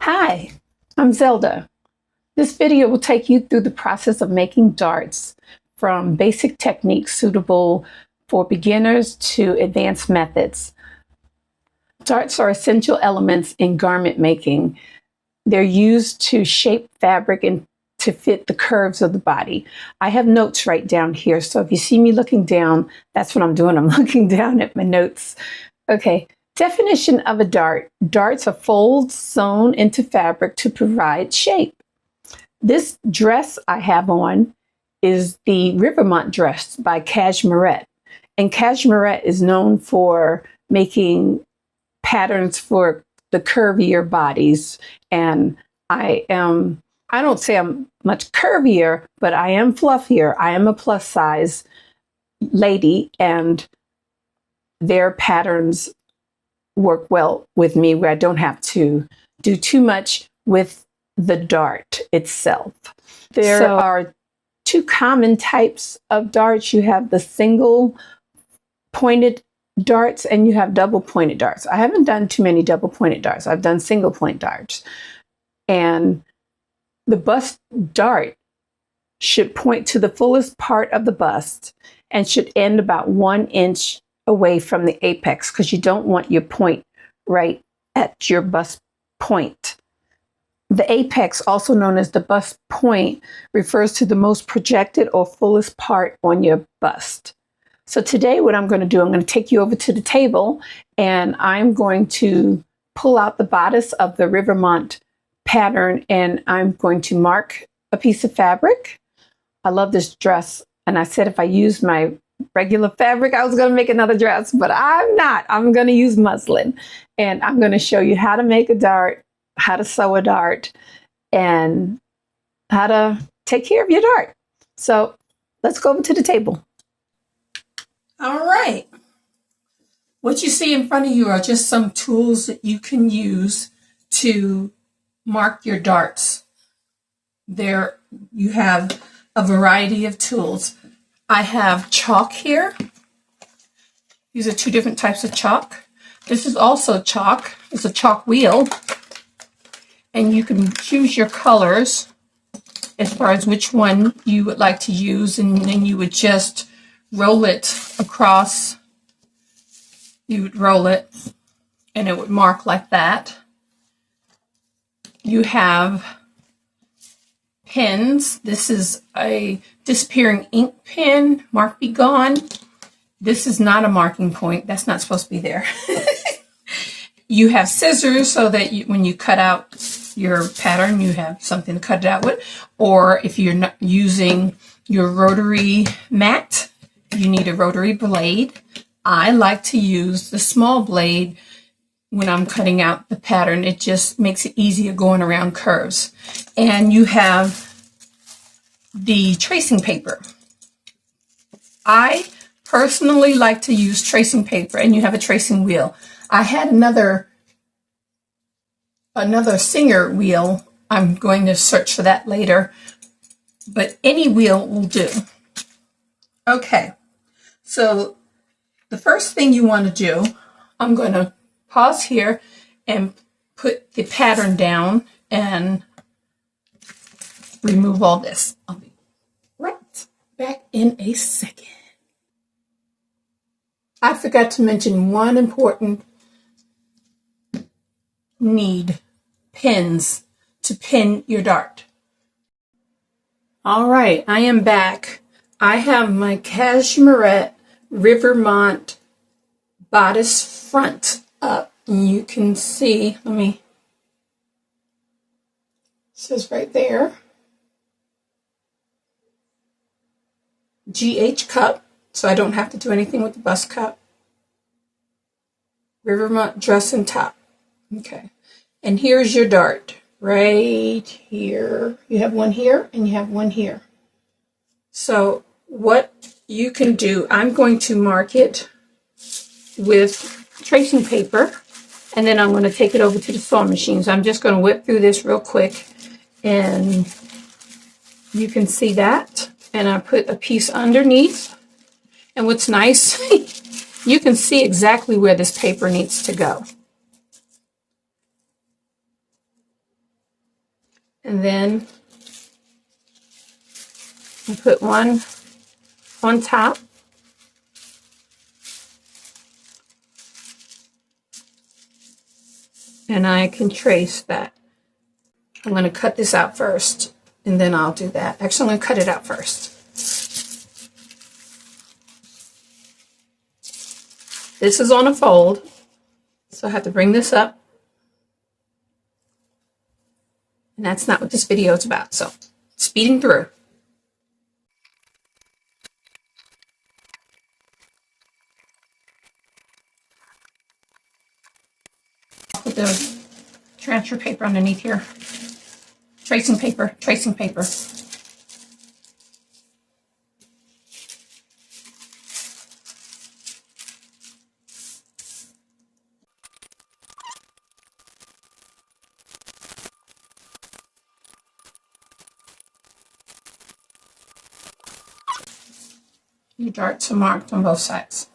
Hi, I'm Zelda. This video will take you through the process of making darts, from basic techniques suitable for beginners to advanced methods. Darts are essential elements in garment making. They're used to shape fabric and to fit the curves of the body. I have notes right down here, so if you see me looking down, that's what I'm doing. I'm looking down at my notes. Okay. Definition of a dart. Darts are folds sewn into fabric to provide shape. This dress I have on is the Rivermont dress by Cashmere. And Cashmere is known for making patterns for the curvier bodies. And I don't say I'm much curvier, but I am fluffier. I am a plus size lady, and their patterns work well with me, where I don't have to do too much with the dart itself. There are two common types of darts. You have the single pointed darts and you have double pointed darts. I haven't done too many double pointed darts. I've done single point darts. And the bust dart should point to the fullest part of the bust and should end about 1 inch away from the apex, because you don't want your point right at your bust point. The apex, also known as the bust point, refers to the most projected or fullest part on your bust. So today what I'm going to do, I'm going to take you over to the table and I'm going to pull out the bodice of the Rivermont pattern and I'm going to mark a piece of fabric. I love this dress, and I said if I use my regular fabric, I was going to make another dress, but I'm not. I'm going to use muslin, and I'm going to show you how to make a dart, how to sew a dart, and how to take care of your dart. So let's go over to the table. All right. What you see in front of you are just some tools that you can use to mark your darts. There you have a variety of tools. I have chalk here. These are two different types of chalk. This is also chalk. It's a chalk wheel. And you can choose your colors as far as which one you would like to use. And then you would just roll it across. You would roll it and it would mark like that. You have pens. This is a disappearing ink pen, mark be gone. This is not a marking point. That's not supposed to be there. You have scissors so that when you cut out your pattern, you have something to cut it out with. Or if you're not using your rotary mat, you need a rotary blade. I like to use the small blade when I'm cutting out the pattern. It just makes it easier going around curves. And you have the tracing paper. I personally like to use tracing paper, and you have a tracing wheel. I had another Singer wheel. I'm going to search for that later, but any wheel will do. Okay, so the first thing you want to do, I'm going to pause here and put the pattern down and remove all this. I'll be right back in a second. I forgot to mention one important need: pins to pin your dart. All right, I am back. I have my Cashmere Rivermont bodice front up. And you can see, it says right there, GH cup, so I don't have to do anything with the bust cup. Rivermont dress and top. Okay, and here's your dart right here. You have one here and you have one here. So what you can do, I'm going to mark it with tracing paper, and then I'm going to take it over to the sewing machine. So I'm just going to whip through this real quick, and you can see that. And I put a piece underneath. And what's nice, you can see exactly where this paper needs to go. And then I put one on top. And I can trace that. I'm going to cut this out first, and then I'll do that. Actually, I'm going to cut it out first. This is on a fold, so I have to bring this up. And that's not what this video is about, so speeding through. I'll put the transfer paper underneath here. Tracing paper, tracing paper. Your darts are marked on both sides.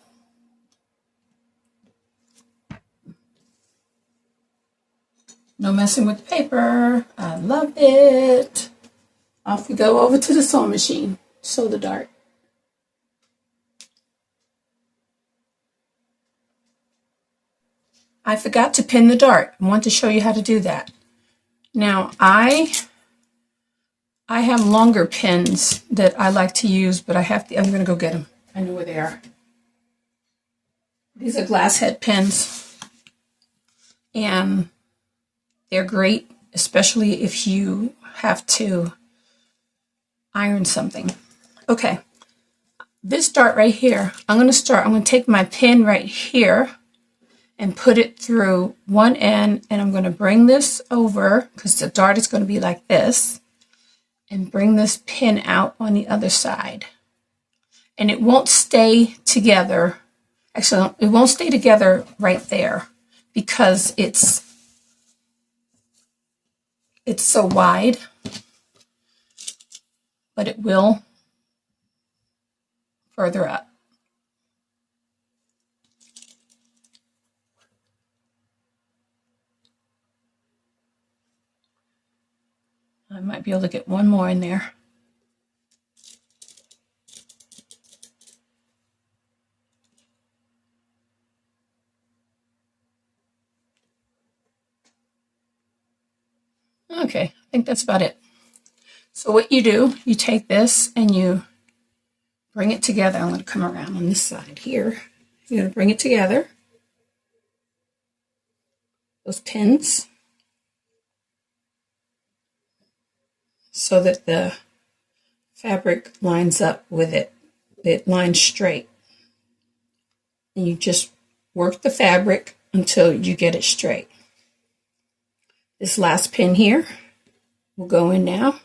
No messing with the paper. I love it. Off we go over to the sewing machine. Sew the dart. I forgot to pin the dart. I want to show you how to do that. Now, I have longer pins that I like to use, but I'm going to go get them. I know where they are. These are glass head pins, and they're great, especially if you have to iron something. Okay, this dart right here, I'm going to take my pin right here and put it through one end, and I'm going to bring this over, because the dart is going to be like this, and bring this pin out on the other side. And it won't stay together. Actually, it won't stay together right there because it's so wide, but it will further up. I might be able to get one more in there. Okay, I think that's about it. So what you do, you take this and you bring it together. I'm going to come around on this side here. You're going to bring it together. Those pins. So that the fabric lines up with it. It lines straight. And you just work the fabric until you get it straight. This last pin here will go in now.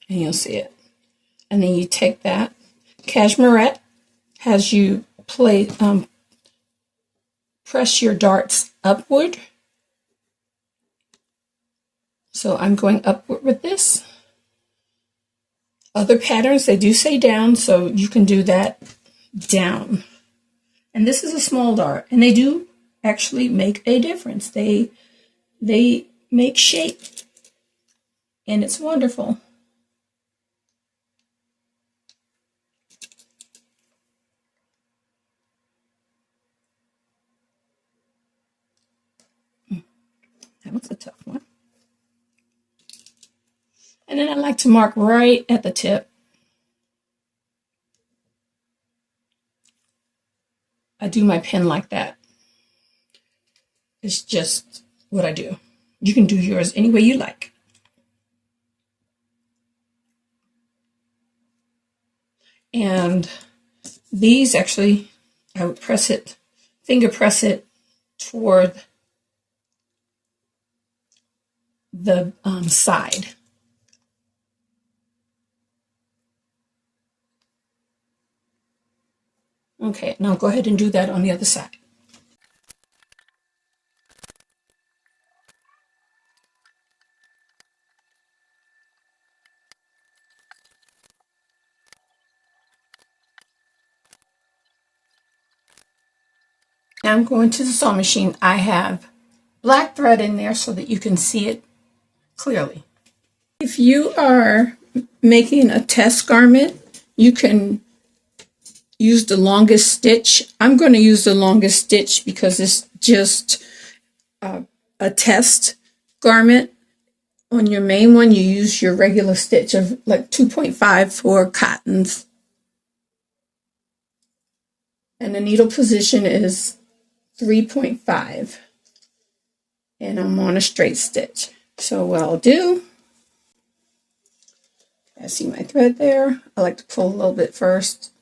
And you'll see it. And then you take that. Cashmerette has you press your darts upward. So I'm going upward with this. Other patterns, they do say down, so you can do that down. And this is a small dart, and they do actually make a difference. They make shape, and it's wonderful. That was a tough one. And then I like to mark right at the tip. I do my pin like that. It's just what I do. You can do yours any way you like. And these actually, I would press it, finger press it toward the side. Okay, now go ahead and do that on the other side. Now I'm going to the sewing machine. I have black thread in there so that you can see it clearly. If you are making a test garment, you can use the longest stitch. I'm going to use the longest stitch because it's just a test garment. On your main one, you use your regular stitch of like 2.5 for cottons. And the needle position is 3.5. And I'm on a straight stitch. So what I'll do, I see my thread there. I like to pull a little bit first.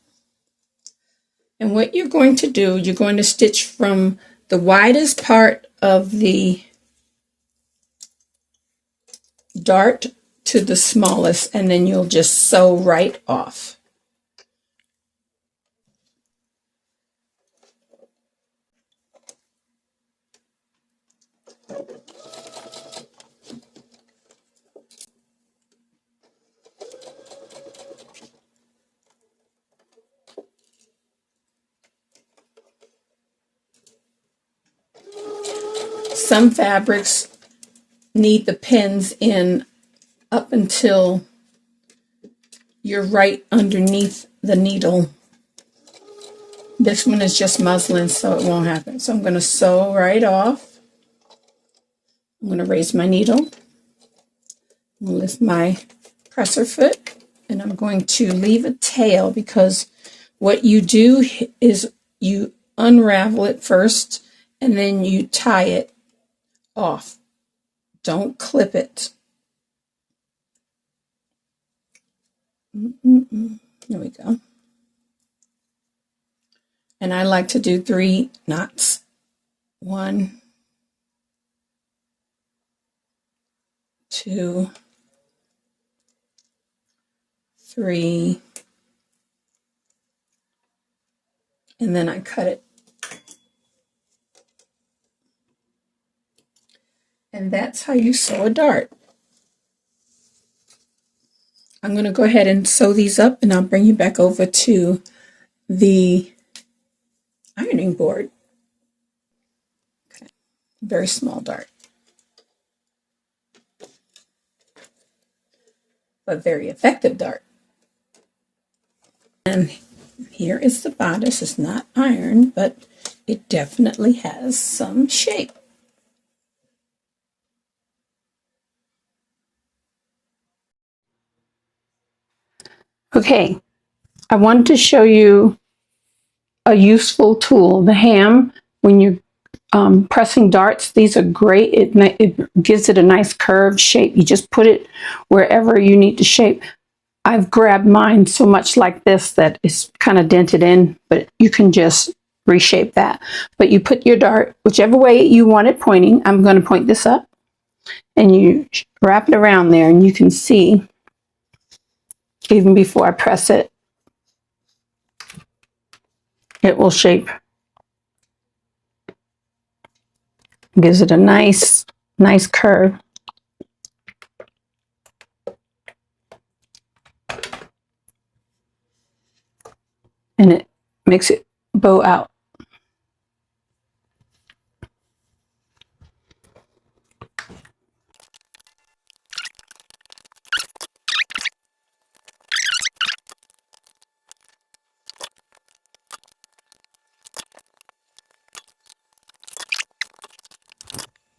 And what you're going to do, you're going to stitch from the widest part of the dart to the smallest, and then you'll just sew right off. Some fabrics need the pins in up until you're right underneath the needle. This one is just muslin, so it won't happen. So I'm going to sew right off. I'm going to raise my needle, lift my presser foot, and I'm going to leave a tail, because what you do is you unravel it first and then you tie it off. Don't clip it. There we go. And I like to do 3 knots. 1, 2, 3, and then I cut it. And that's how you sew a dart. I'm going to go ahead and sew these up, and I'll bring you back over to the ironing board. Okay. Very small dart, but very effective dart. And here is the bodice. It's not ironed, but it definitely has some shape. Okay, I wanted to show you a useful tool, the ham. When you're pressing darts, these are great. It gives it a nice curved shape. You just put it wherever you need to shape. I've grabbed mine so much like this that it's kind of dented in, but you can just reshape that. But you put your dart whichever way you want it pointing. I'm going to point this up, and you wrap it around there, and you can see even before I press it, it will shape. Gives it a nice curve. And it makes it bow out.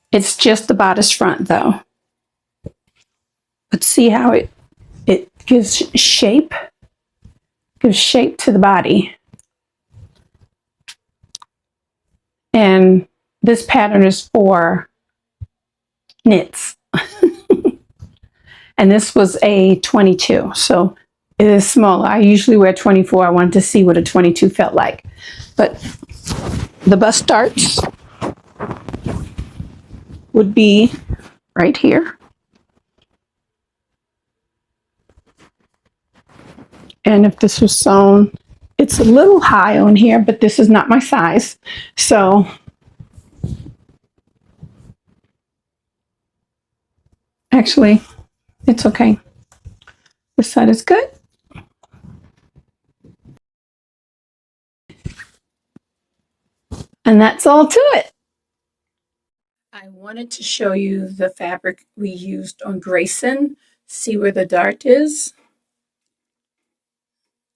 It's just the bodice front though. But see how it gives shape? Gives shape to the body. And this pattern is for knits. And this was a 22, so it is smaller. I usually wear 24. I wanted to see what a 22 felt like. But the bust darts would be right here. And if this was sewn, it's a little high on here, but this is not my size. So actually, it's okay. This side is good. And that's all to it. I wanted to show you the fabric we used on Grayson. See where the dart is?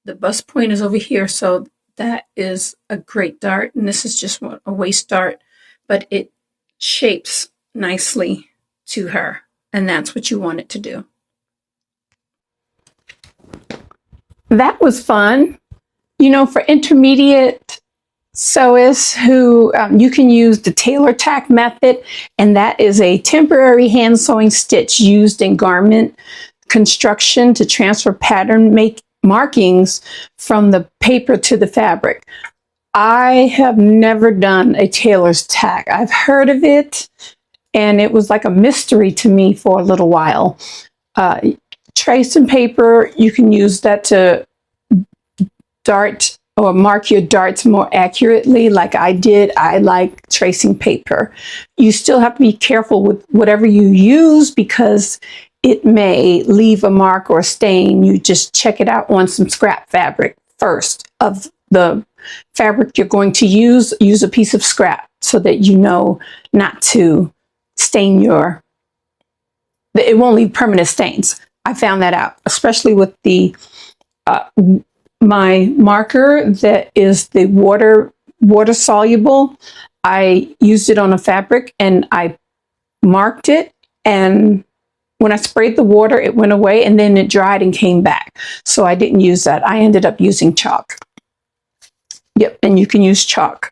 The bust point is over here, so that is a great dart, and this is just a waist dart, but it shapes nicely to her, and that's what you want it to do. That was fun. You know, for intermediate sewists who you can use the tailor tack method, and that is a temporary hand sewing stitch used in garment construction to transfer pattern markings from the paper to the fabric. I have never done a tailor's tack. I've heard of it, and it was like a mystery to me for a little while. Trace and paper, you can use that to dart or mark your darts more accurately like I did. I like tracing paper. You still have to be careful with whatever you use because it may leave a mark or a stain. You just check it out on some scrap fabric first of the fabric you're going to use. Use a piece of scrap so that you know not to stain it won't leave permanent stains. I found that out, especially with the my marker that is the water soluble. I used it on a fabric and I marked it, and when I sprayed the water, it went away and then it dried and came back. So I didn't use that. I ended up using chalk. Yep, and you can use chalk.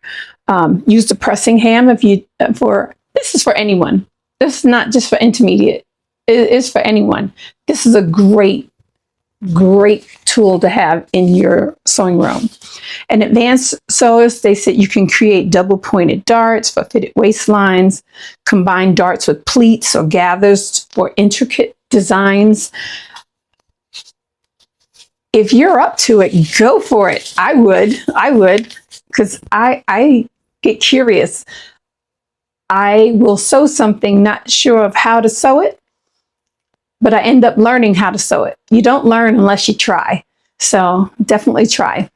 Use the pressing ham this is for anyone. This is not just for intermediate. It is for anyone. This is a great tool to have in your sewing room. And advanced sewists, they said you can create double pointed darts for fitted waistlines, combine darts with pleats or gathers for intricate designs. If you're up to it, go for it. I would, because I get curious. I will sew something, not sure of how to sew it, but I end up learning how to sew it. You don't learn unless you try. So definitely try.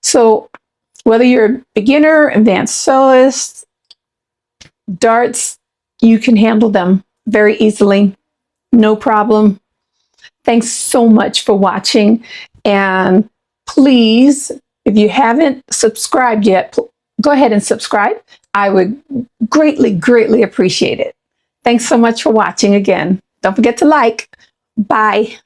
So whether you're a beginner, advanced sewist, darts, you can handle them very easily. No problem. Thanks so much for watching. And please, if you haven't subscribed yet, go ahead and subscribe. I would greatly appreciate it. Thanks so much for watching again. Don't forget to like. Bye.